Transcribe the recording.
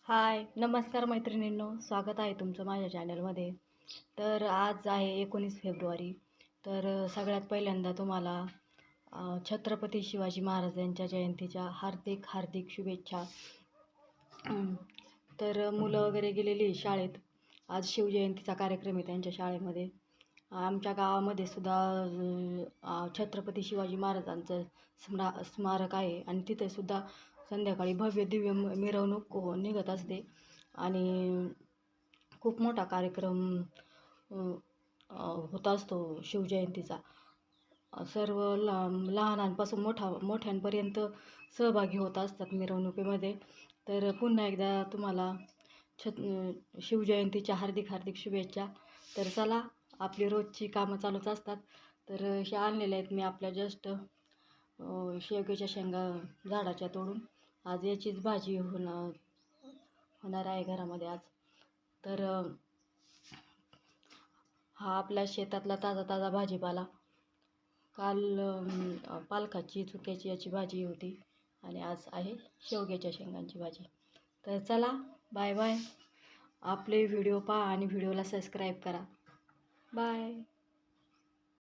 हाय, नमस्कार मैत्रिणींनो, स्वागत आहे तुमचं माझ्या चॅनलमध्ये. तर आज आहे 19 फेब्रुवारी. तर सगळ्यात पहिल्यांदा तुम्हाला छत्रपती शिवाजी महाराज यांच्या जयंतीच्या हार्दिक हार्दिक शुभेच्छा. तर मुलं वगैरे गेलेली शाळेत. आज शिवजयंतीचा कार्यक्रम आहे त्यांच्या शाळेमध्ये. आमच्या गावामध्ये सुद्धा छत्रपती शिवाजी महाराजांचं स्मारक आहे आणि तिथे सुद्धा संध्याकाळी भव्य दिव्य मिरवणूक निघत असते आणि खूप मोठा कार्यक्रम होत असतो शिवजयंतीचा. सर्व लहानांपासून मोठ्यांपर्यंत सहभागी होत असतात मिरवणुकीमध्ये. तर पुन्हा एकदा तुम्हाला शिवजयंतीच्या हार्दिक हार्दिक शुभेच्छा. तर चला, आपली रोजची कामं चालूच असतात. तर हे आणलेले आहेत मी आपल्या जस्ट शेवग्याच्या शेंगा झाडाच्या तोडून. आज याचीच भाजी होणार आहे घरामध्ये आज. तर हा आपल्या शेतातला ताजा ताजा भाजीपाला. काल पालकाची चुक्याची याची भाजी होती आणि आज आहे शेवग्याच्या शेंगांची भाजी. तर चला, बाय बाय. आपले व्हिडिओ पहा आणि व्हिडिओला सबस्क्राईब करा. बाय.